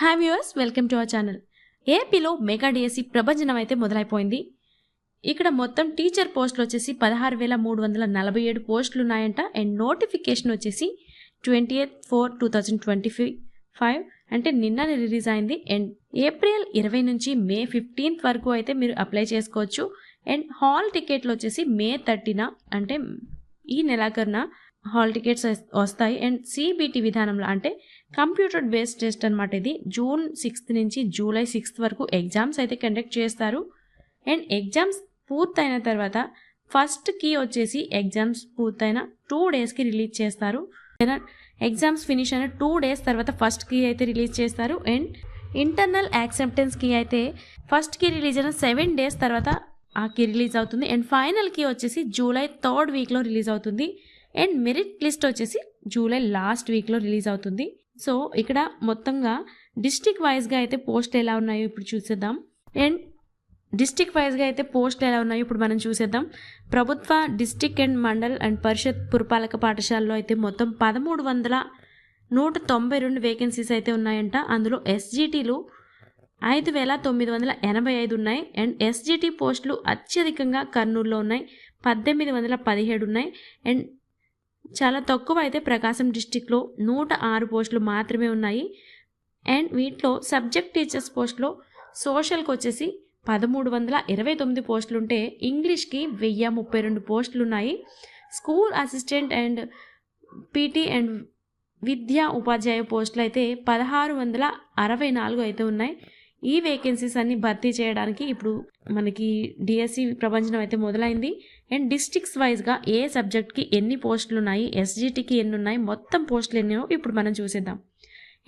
Hi viewers, welcome to our channel. ఏపీలో mega DSC ప్రభంజనం అయితే మొదలైపోయింది. ఇక్కడ మొత్తం టీచర్ పోస్టులు వచ్చేసి 16,347 పోస్టులు ఉన్నాయంట. అండ్ నోటిఫికేషన్ వచ్చేసి 28/4/2025 అంటే నిన్ననే రిలీజ్ అయింది. అండ్ ఏప్రిల్ 20 నుంచి మే 15th వరకు అయితే మీరు అప్లై చేసుకోవచ్చు. అండ్ హాల్ టికెట్లు వచ్చేసి మే 30న అంటే ఈ నెలాఖరున హాల్ టికెట్స్ వస్తాయి. అండ్ సిబిటి విధానంలో అంటే కంప్యూటర్ బేస్డ్ టెస్ట్ అనమాట. ఇది జూన్ 6 నుంచి జూలై 6 వరకు ఎగ్జామ్స్ అయితే కండక్ట్ చేస్తారు. అండ్ ఎగ్జామ్స్ పూర్తయిన తర్వాత ఫస్ట్ కీ వచ్చేసి ఎగ్జామ్స్ పూర్తయిన 2 daysకి రిలీజ్ చేస్తారు. ఎగ్జామ్స్ ఫినిష్ అయిన 2 days తర్వాత ఫస్ట్ కీ అయితే రిలీజ్ చేస్తారు. అండ్ ఇంటర్నల్ యాక్సెప్టెన్స్ కీ అయితే ఫస్ట్ కీ రిలీజ్ అయిన 7 days తర్వాత ఆ కీ రిలీజ్ అవుతుంది. అండ్ ఫైనల్ కీ వచ్చేసి జూలై 3rd వీక్లో రిలీజ్ అవుతుంది. అండ్ మెరిట్ లిస్ట్ వచ్చేసి జూలై లాస్ట్ వీక్లో రిలీజ్ అవుతుంది. సో ఇక్కడ మొత్తంగా డిస్ట్రిక్ట్ వైజ్గా అయితే పోస్టులు ఎలా ఉన్నాయో ఇప్పుడు చూసేద్దాం. అండ్ డిస్ట్రిక్ట్ వైజ్గా అయితే పోస్టులు ఎలా ఉన్నాయో ఇప్పుడు మనం చూసేద్దాం. ప్రభుత్వ డిస్ట్రిక్ట్ అండ్ మండల్ అండ్ పరిషత్ పురపాలక పాఠశాలలో అయితే మొత్తం 1,392 వేకెన్సీస్ అయితే ఉన్నాయంట. అందులో ఎస్జిటీలు 5,985 ఉన్నాయి. అండ్ ఎస్జిటి పోస్టులు అత్యధికంగా కర్నూలులో ఉన్నాయి, 1,817 ఉన్నాయి. అండ్ చాలా తక్కువ అయితే ప్రకాశం డిస్టిక్లో 106 పోస్టులు మాత్రమే ఉన్నాయి. అండ్ వీటిలో సబ్జెక్ట్ టీచర్స్ పోస్టులో సోషల్కి వచ్చేసి 1,329 పోస్టులు ఉంటే ఇంగ్లీష్కి 1,032 పోస్టులు ఉన్నాయి. School assistant and PT and విద్యా ఉపాధ్యాయ పోస్టులు అయితే 1,664 అయితే ఉన్నాయి. ఈ వేకెన్సీస్ అన్ని భర్తీ చేయడానికి ఇప్పుడు మనకి డిఎస్సి ప్రభంజనం అయితే మొదలైంది. అండ్ డిస్ట్రిక్ట్స్ వైజ్గా ఏ సబ్జెక్ట్కి ఎన్ని పోస్టులు ఉన్నాయి, ఎస్జిటికి ఎన్ని ఉన్నాయి, మొత్తం పోస్టులు ఎన్నో ఇప్పుడు మనం చూసేద్దాం.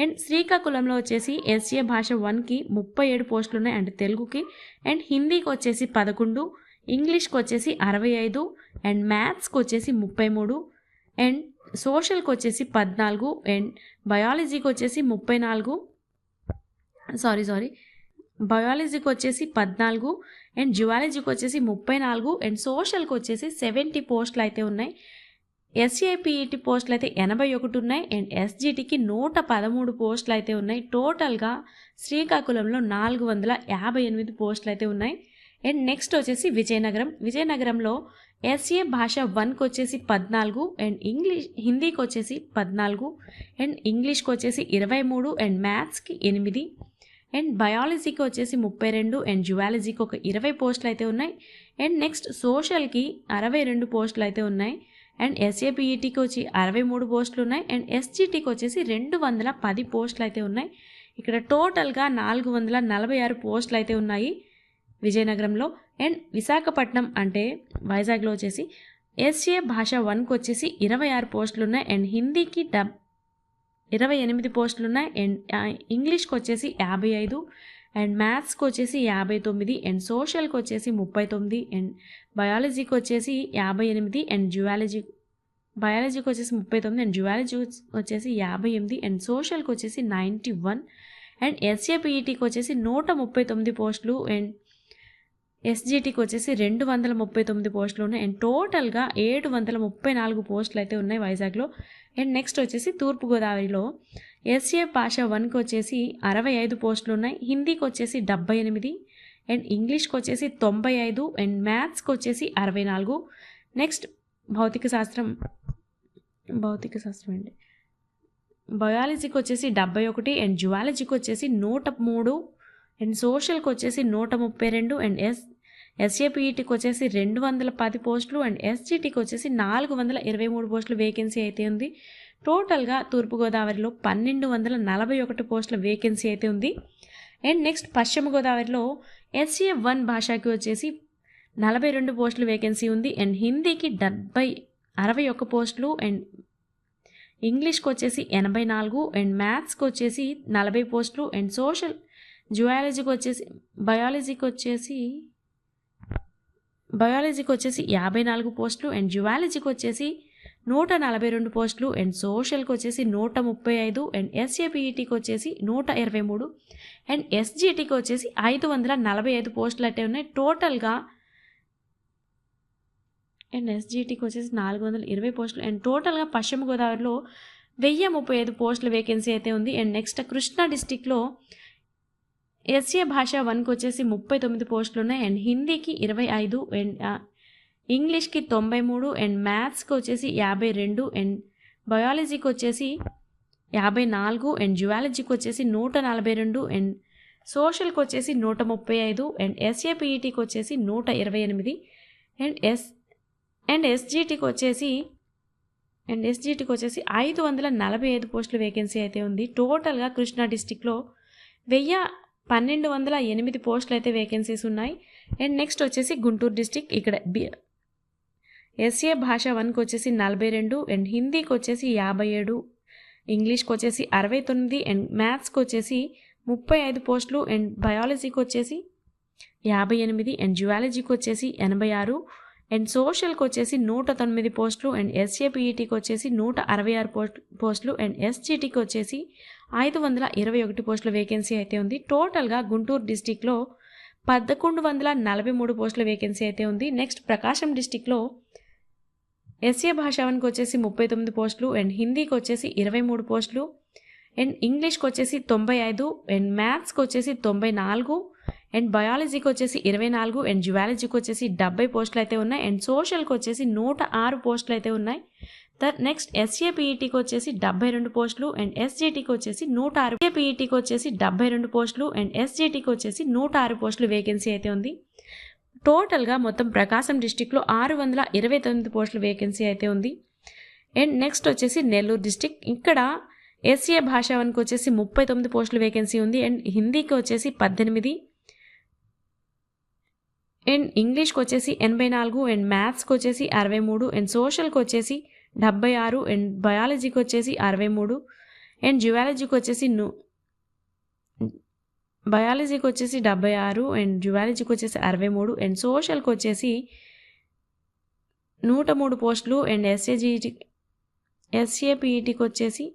అండ్ శ్రీకాకుళంలో వచ్చేసి ఎస్ఏ భాష 1కి 37 పోస్టులు ఉన్నాయి అంటే తెలుగుకి. అండ్ హిందీకి వచ్చేసి 11, ఇంగ్లీష్కి వచ్చేసి 65, అండ్ మ్యాథ్స్కి వచ్చేసి 33, అండ్ సోషల్కి వచ్చేసి 14, అండ్ బయాలజీకి వచ్చేసి 34, బయాలజీకి వచ్చేసి 14, అండ్ జువాలజీకి వచ్చేసి 34, అండ్ సోషల్కి వచ్చేసి 70 పోస్టులు అయితే ఉన్నాయి. ఎస్ఏపిఈటి పోస్టులు అయితే 81 ఉన్నాయి. అండ్ ఎస్జిటికి 113 పోస్టులు అయితే ఉన్నాయి. టోటల్గా శ్రీకాకుళంలో 458 పోస్టులు అయితే ఉన్నాయి. అండ్ నెక్స్ట్ వచ్చేసి విజయనగరంలో ఎస్ఏ భాష 1కి వచ్చేసి 14, అండ్ హిందీకి వచ్చేసి 14, అండ్ ఇంగ్లీష్కి వచ్చేసి 23, అండ్ మ్యాథ్స్కి 8, అండ్ బయాలజీకి వచ్చేసి 32, అండ్ జువాలజీకి ఒక 20 పోస్టులు అయితే ఉన్నాయి. అండ్ నెక్స్ట్ సోషల్కి 62 పోస్టులు అయితే ఉన్నాయి. అండ్ ఎస్ఏపిఈటీకి వచ్చి 63 పోస్టులు ఉన్నాయి. అండ్ ఎస్జిటికి వచ్చేసి 210 పోస్టులు అయితే ఉన్నాయి. ఇక్కడ టోటల్గా 446 పోస్టులు అయితే ఉన్నాయి విజయనగరంలో. అండ్ విశాఖపట్నం అంటే వైజాగ్లో వచ్చేసి ఎస్ఏ భాష 1కి వచ్చేసి 26 పోస్టులు ఉన్నాయి. అండ్ హిందీకి 28 పోస్టులు ఉన్నాయి. అండ్ ఇంగ్లీష్కి వచ్చేసి 55, అండ్ మ్యాథ్స్కి వచ్చేసి 59, అండ్ సోషల్కి వచ్చేసి 39, అండ్ బయాలజీకి వచ్చేసి 58, అండ్ బయాలజీకి వచ్చేసి 39, అండ్ జువాలజీ వచ్చేసి 58, అండ్ సోషల్కి వచ్చేసి 91, అండ్ ఎస్ఏపిఈటీకి వచ్చేసి 139 పోస్టులు, అండ్ ఎస్జిటికి వచ్చేసి 239 పోస్టులు ఉన్నాయి. అండ్ టోటల్గా 734 పోస్టులు అయితే ఉన్నాయి వైజాగ్లో. అండ్ నెక్స్ట్ వచ్చేసి తూర్పుగోదావరిలో ఎస్ఏ భాష 1కి వచ్చేసి 65 పోస్టులు ఉన్నాయి. హిందీకి వచ్చేసి 78, అండ్ ఇంగ్లీష్కి వచ్చేసి 95, అండ్ మ్యాథ్స్కి వచ్చేసి 64. నెక్స్ట్ భౌతిక శాస్త్రం అండి, బయాలజీకి వచ్చేసి 71, అండ్ జువాలజీకి వచ్చేసి 103, అండ్ సోషల్కి వచ్చేసి 132, అండ్ ఎస్ఏపిఈటీకి వచ్చేసి 210 పోస్టులు, అండ్ ఎస్జిటికి వచ్చేసి 423 పోస్టులు వేకెన్సీ అయితే ఉంది. టోటల్గా తూర్పుగోదావరిలో 1,241 పోస్టుల వేకెన్సీ అయితే ఉంది. అండ్ నెక్స్ట్ పశ్చిమ గోదావరిలో ఎస్ఏ 1 భాషకి వచ్చేసి 42 పోస్టుల వేకెన్సీ ఉంది. అండ్ హిందీకి 61 పోస్టులు, అండ్ ఇంగ్లీష్కి వచ్చేసి 84, అండ్ మ్యాథ్స్కి వచ్చేసి 40 పోస్టులు, అండ్ బయాలజీకి వచ్చేసి 54 పోస్టులు, అండ్ జువాలజీకి వచ్చేసి 142 పోస్టులు, అండ్ సోషల్కి వచ్చేసి 135, అండ్ ఎస్ఏపిఈటీకి వచ్చేసి 123, అండ్ ఎస్జిటికి వచ్చేసి 545 పోస్టులు అయితే ఉన్నాయి టోటల్గా. అండ్ ఎస్జిటికి వచ్చేసి 420 పోస్టులు. అండ్ టోటల్గా పశ్చిమ గోదావరిలో 1035 పోస్టుల వేకెన్సీ అయితే ఉంది. అండ్ నెక్స్ట్ కృష్ణా డిస్టిక్లో ఎస్ఏ భాష 1కి వచ్చేసి 39 పోస్టులు ఉన్నాయి. అండ్ హిందీకి 25 అండ్ ఇంగ్లీష్కి 93 అండ్ మ్యాథ్స్కి వచ్చేసి 52 అండ్ బయాలజీకి వచ్చేసి 54 అండ్ జువాలజీకి వచ్చేసి 142 అండ్ సోషల్కి వచ్చేసి 135 అండ్ ఎస్ఏపీఈటీకి వచ్చేసి 128 అండ్ ఎస్జీటీకి వచ్చేసి 545 పోస్టుల వేకెన్సీ అయితే ఉంది. టోటల్గా కృష్ణా డిస్టిక్లో 1208 పోస్టులు అయితే వేకెన్సీస్ ఉన్నాయి. అండ్ నెక్స్ట్ వచ్చేసి గుంటూరు డిస్టిక్. ఇక్కడ ఎస్ఏ భాష 1కి వచ్చేసి 42 అండ్ హిందీకి వచ్చేసి 57, ఇంగ్లీష్కి వచ్చేసి 69 అండ్ మ్యాథ్స్కి వచ్చేసి 35 పోస్టులు అండ్ బయాలజీకి వచ్చేసి 58 అండ్ జువాలజీకి వచ్చేసి 86 అండ్ సోషల్కి వచ్చేసి 109 పోస్టులు అండ్ ఎస్ఏపీఈటీకి వచ్చేసి 166 పోస్టులు అండ్ ఎస్జీటీకి వచ్చేసి 521 పోస్టుల వేకెన్సీ అయితే ఉంది. టోటల్గా గుంటూరు డిస్టిక్లో 1143 పోస్టుల వేకెన్సీ అయితే ఉంది. నెక్స్ట్ ప్రకాశం డిస్టిక్లో ఎస్ఏ భాష 1కి వచ్చేసి 39 పోస్టులు అండ్ హిందీకి వచ్చేసి 23 పోస్టులు అండ్ ఇంగ్లీష్కి వచ్చేసి 95 అండ్ మ్యాథ్స్కి వచ్చేసి 94 అండ్ బయాలజీకి వచ్చేసి 24 అండ్ జువాలజీకి వచ్చేసి 70 పోస్టులు అయితే ఉన్నాయి. అండ్ సోషల్కి వచ్చేసి 106 పోస్టులు అయితే ఉన్నాయి. నెక్స్ట్ ఎస్ఏపీఈటీకి వచ్చేసి 72 పోస్టులు అండ్ ఎస్జీటీకి వచ్చేసి 106, ఎస్ఏపీఈటీకి వచ్చేసి 72 పోస్టులు అండ్ ఎస్జీటీకి వచ్చేసి 106 పోస్టులు వేకెన్సీ అయితే ఉంది. టోటల్గా మొత్తం ప్రకాశం డిస్టిక్లో 629 పోస్టుల వేకెన్సీ అయితే ఉంది. అండ్ నెక్స్ట్ వచ్చేసి నెల్లూరు డిస్టిక్. ఇక్కడ ఎస్ఏ భాష 1కి వచ్చేసి 39 పోస్టుల వేకెన్సీ ఉంది అండ్ హిందీకి వచ్చేసి 18 అండ్ ఇంగ్లీష్కి వచ్చేసి 84 అండ్ మ్యాథ్స్కి వచ్చేసి 63 అండ్ సోషల్కి వచ్చేసి 76 అండ్ బయాలజీకి వచ్చేసి 63 అండ్ జువాలజీకి వచ్చేసి 76 అండ్ జువాలజీకి వచ్చేసి 63 అండ్ సోషల్కి వచ్చేసి 103 పోస్టులు అండ్ ఎస్ఏపీఈటీకి వచ్చేసి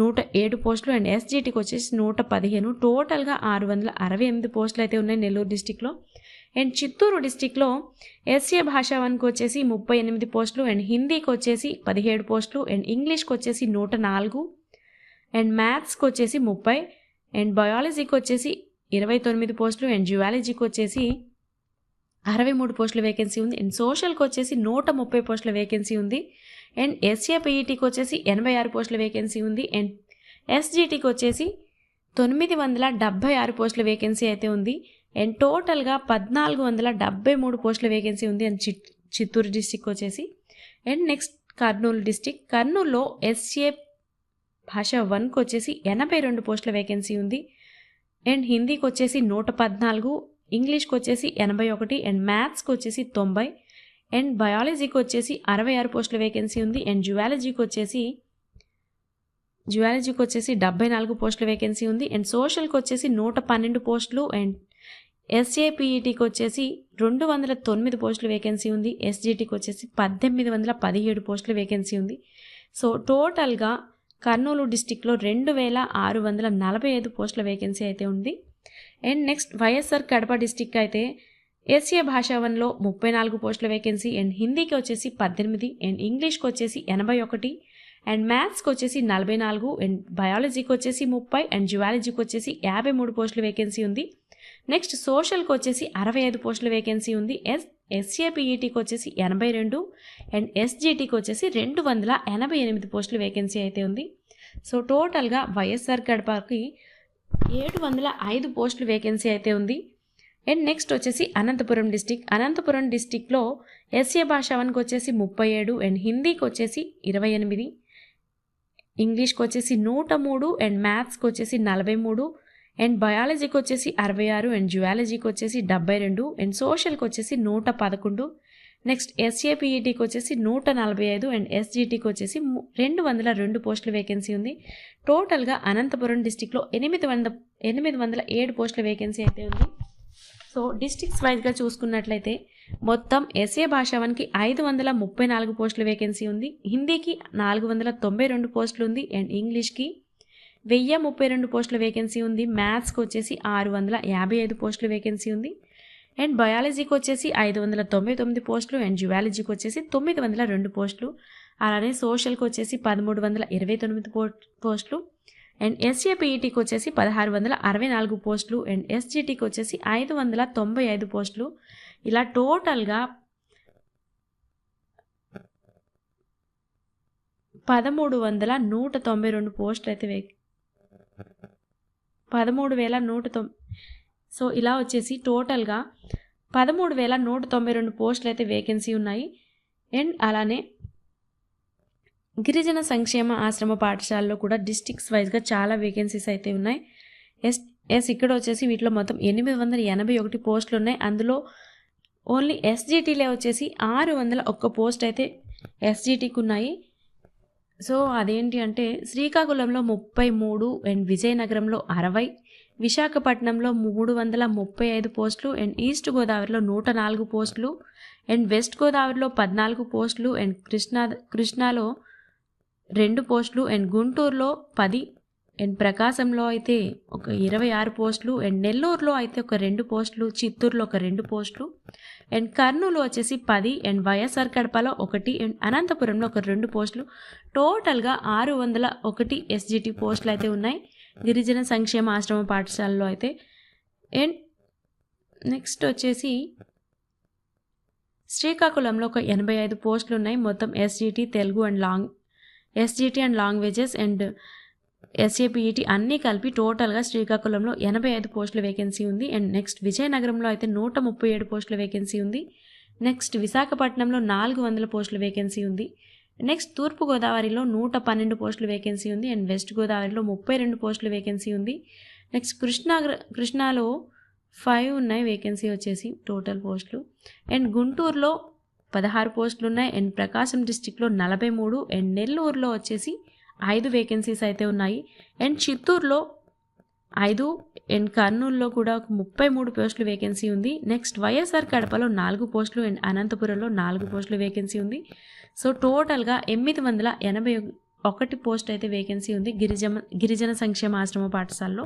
107 పోస్టులు అండ్ ఎస్జీటీకి వచ్చేసి 115. టోటల్గా 668 పోస్టులు అయితే ఉన్నాయి నెల్లూరు డిస్టిక్లో. అండ్ చిత్తూరు డిస్టిక్లో ఎస్ఏ భాష 1కి వచ్చేసి 38 పోస్టులు అండ్ హిందీకి వచ్చేసి 17 పోస్టులు అండ్ ఇంగ్లీష్కి వచ్చేసి 104 అండ్ మ్యాథ్స్కి వచ్చేసి 30 అండ్ బయాలజీకి వచ్చేసి 29 పోస్టులు అండ్ జువాలజీకి వచ్చేసి 63 పోస్టుల వేకెన్సీ ఉంది. అండ్ సోషల్కి వచ్చేసి 130 పోస్టుల వేకెన్సీ ఉంది. అండ్ ఎస్ఏపీఈటీకి వచ్చేసి 86 పోస్టుల వేకెన్సీ ఉంది. అండ్ ఎస్జీటీకి వచ్చేసి 976 పోస్టుల వేకెన్సీ అయితే ఉంది. అండ్ టోటల్గా 1473 పోస్టుల వేకెన్సీ ఉంది అండ్ చిత్తూరు డిస్టిక్ వచ్చేసి. And next Kurnool district. కర్నూలులో ఎస్ఏ భాష 1కి వచ్చేసి 82 పోస్టుల వేకెన్సీ ఉంది అండ్ హిందీకి వచ్చేసి 114, ఇంగ్లీష్కి వచ్చేసి 81 అండ్ మ్యాథ్స్కి వచ్చేసి 90 అండ్ బయాలజీకి వచ్చేసి 66 పోస్టుల వేకెన్సీ ఉంది. అండ్ జువాలజీకి వచ్చేసి 74 పోస్టుల వేకెన్సీ ఉంది. అండ్ సోషల్కి వచ్చేసి 112 పోస్టులు అండ్ ఎస్ఏపీఈటీకి వచ్చేసి 209 పోస్టుల వేకెన్సీ ఉంది. ఎస్జీటీకి వచ్చేసి 1817 పోస్టుల వేకెన్సీ ఉంది. సో టోటల్గా కర్నూలు డిస్టిక్లో 2645 పోస్టుల వేకెన్సీ అయితే ఉంది. And next YSR Kadapa district అయితే ఎస్ఏ భాష 1లో 34 పోస్టుల వేకెన్సీ అండ్ హిందీకి వచ్చేసి 18 అండ్ ఇంగ్లీష్కి వచ్చేసి 81 అండ్ మ్యాథ్స్కి వచ్చేసి 44 అండ్ బయాలజీకి వచ్చేసి 30 అండ్ జువాలజీకి వచ్చేసి 53 పోస్టుల వేకెన్సీ ఉంది. నెక్స్ట్ సోషల్కి వచ్చేసి 65 పోస్టుల వేకెన్సీ ఉంది. ఎస్ఏపీఈటీకి వచ్చేసి 82 అండ్ ఎస్జీటీకి వచ్చేసి 288 పోస్టుల వేకెన్సీ అయితే ఉంది. సో టోటల్గా వైఎస్ఆర్ కడపకి 705 పోస్టుల వేకెన్సీ అయితే ఉంది. అండ్ నెక్స్ట్ వచ్చేసి అనంతపురం డిస్టిక్. అనంతపురం డిస్టిక్లో ఎస్ఏ భాష 1కి వచ్చేసి 37 అండ్ హిందీకి వచ్చేసి 28, ఇంగ్లీష్కి వచ్చేసి 103 అండ్ మ్యాథ్స్కి వచ్చేసి 43 అండ్ బయాలజీకి వచ్చేసి 66 అండ్ జువాలజీకి వచ్చేసి 72 అండ్ సోషల్కి వచ్చేసి 111. నెక్స్ట్ ఎస్ఏపీఈటీకి వచ్చేసి 145 అండ్ ఎస్జీటీకి వచ్చేసి 202 పోస్టుల వేకెన్సీ ఉంది. టోటల్గా అనంతపురం డిస్టిక్లో 807 పోస్టుల వేకెన్సీ అయితే ఉంది. సో డిస్ట్రిక్ట్స్ వైజ్గా చూసుకున్నట్లయితే మొత్తం ఎస్ఏ భాష 1కి 534 పోస్టుల వేకెన్సీ ఉంది. హిందీకి 492 పోస్టులు ఉంది అండ్ ఇంగ్లీష్కి 1032 పోస్టుల వేకెన్సీ ఉంది. మ్యాథ్స్కి వచ్చేసి 655 పోస్టుల వేకెన్సీ ఉంది అండ్ బయాలజీకి వచ్చేసి 599 పోస్టులు అండ్ జువాలజీకి వచ్చేసి 902 పోస్టులు. అలానే సోషల్కి వచ్చేసి 1329 పోస్టులు అండ్ ఎస్ఏపీఈటీకి వచ్చేసి 1664 పోస్టులు అండ్ ఎస్జిటికి వచ్చేసి 595 పోస్టులు. ఇలా టోటల్గా 13,192 పోస్టులు అయితే 13,190. సో ఇలా వచ్చేసి టోటల్గా 13,192 పోస్టులు అయితే వేకెన్సీ ఉన్నాయి. అండ్ అలానే గిరిజన సంక్షేమ ఆశ్రమ పాఠశాలలో కూడా డిస్ట్రిక్ట్స్ వైజ్గా చాలా వేకెన్సీస్ అయితే ఉన్నాయి. ఇక్కడ వచ్చేసి వీటిలో మొత్తం 881 పోస్టులు ఉన్నాయి. అందులో ఓన్లీ ఎస్జిటీలే వచ్చేసి 601 పోస్ట్ అయితే ఎస్జిటీకి ఉన్నాయి. సో అదేంటి అంటే శ్రీకాకుళంలో 33 అండ్ విజయనగరంలో 60, విశాఖపట్నంలో 335 పోస్టులు అండ్ ఈస్ట్ గోదావరిలో 104 పోస్టులు అండ్ వెస్ట్ గోదావరిలో 14 పోస్టులు అండ్ కృష్ణాలో 2 పోస్టులు అండ్ గుంటూరులో 10 అండ్ ప్రకాశంలో అయితే ఒక 26 పోస్టులు అండ్ నెల్లూరులో అయితే ఒక 2 పోస్టులు, చిత్తూరులో ఒక 2 పోస్టులు అండ్ కర్నూలు వచ్చేసి 10 అండ్ వైఎస్ఆర్ కడపలో 1 అండ్ అనంతపురంలో ఒక 2 పోస్టులు. టోటల్గా 601 ఎస్జిటి పోస్టులు అయితే ఉన్నాయి గిరిజన సంక్షేమ ఆశ్రమ పాఠశాలలో అయితే. అండ్ నెక్స్ట్ వచ్చేసి శ్రీకాకుళంలో ఒక 85 పోస్టులు ఉన్నాయి. మొత్తం SGT Telugu and SGT and languages and SAPET అన్నీ కలిపి టోటల్గా శ్రీకాకుళంలో 85 పోస్టుల వేకెన్సీ ఉంది. అండ్ నెక్స్ట్ విజయనగరంలో అయితే 137 పోస్టుల వేకెన్సీ ఉంది. నెక్స్ట్ విశాఖపట్నంలో 400 పోస్టుల వేకెన్సీ ఉంది. నెక్స్ట్ తూర్పుగోదావరిలో 112 పోస్టుల వేకెన్సీ ఉంది. అండ్ వెస్ట్ గోదావరిలో 32 పోస్టుల వేకెన్సీ ఉంది. నెక్స్ట్ కృష్ణాలో 5 ఉన్నాయి వేకెన్సీ వచ్చేసి టోటల్ పోస్టులు. అండ్ గుంటూరులో 16 పోస్టులు ఉన్నాయి. అండ్ ప్రకాశం డిస్టిక్లో 43 అండ్ నెల్లూరులో వచ్చేసి 5 వేకెన్సీస్ అయితే ఉన్నాయి. అండ్ చిత్తూరులో 5 అండ్ కర్నూలులో కూడా ఒక 33 పోస్టులు వేకెన్సీ ఉంది. నెక్స్ట్ వైఎస్ఆర్ కడపలో 4 పోస్టులు అండ్ అనంతపురంలో 4 పోస్టులు వేకెన్సీ ఉంది. సో టోటల్గా 881 పోస్ట్ అయితే వేకెన్సీ ఉంది గిరిజన సంక్షేమ ఆశ్రమ పాఠశాలలో.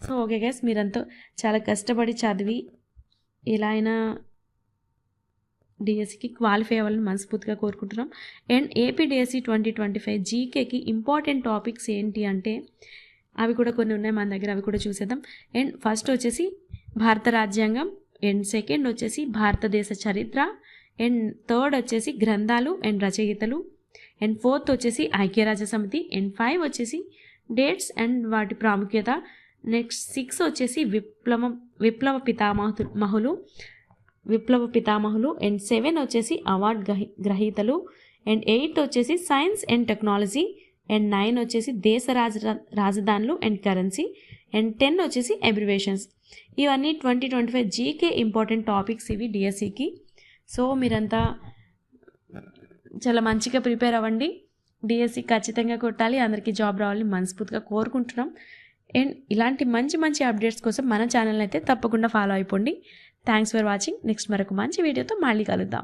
సో ఓకే గైస్, మీరంతా చాలా కష్టపడి చదివి ఎలా అయినా డిఎస్సికి క్వాలిఫై అవ్వాలని మనస్ఫూర్తిగా కోరుకుంటున్నాం. అండ్ ఏపీ డిఎస్సి 2025 జీకేకి ఇంపార్టెంట్ టాపిక్స్ ఏంటి అంటే అవి కూడా కొన్ని ఉన్నాయి మన దగ్గర, అవి కూడా చూసేద్దాం. అండ్ ఫస్ట్ వచ్చేసి భారత రాజ్యాంగం అండ్ సెకండ్ వచ్చేసి భారతదేశ చరిత్ర అండ్ థర్డ్ వచ్చేసి గ్రంథాలు అండ్ రచయితలు అండ్ ఫోర్త్ వచ్చేసి ఐక్యరాజ్య సమితి అండ్ 5 వచ్చేసి డేట్స్ అండ్ వాటి ప్రాముఖ్యత. నెక్స్ట్ 6 వచ్చేసి విప్లవ పితామహులు అండ్ 7 వచ్చేసి అవార్డ్ గ్రహీతలు అండ్ 8 వచ్చేసి సైన్స్ అండ్ టెక్నాలజీ అండ్ 9 వచ్చేసి దేశ రాజధానులు అండ్ కరెన్సీ అండ్ 10 వచ్చేసి అబ్రివేషన్స్. ఇవన్నీ 2025 జీకే ఇంపార్టెంట్ టాపిక్స్ ఇవి డిఎస్సికి. సో మీరంతా చాలా మంచిగా ప్రిపేర్ అవ్వండి. డిఎస్సి ఖచ్చితంగా కొట్టాలి, అందరికీ జాబ్ రావాలని మనస్ఫూర్తిగా కోరుకుంటున్నాం. అండ్ ఇలాంటి మంచి అప్డేట్స్ కోసం మన ఛానల్ అయితే తప్పకుండా ఫాలో అయిపోండి. Thanks for watching. నెక్స్ట్ మరొక మంచి వీడియోతో మళ్ళీ కలుద్దాం.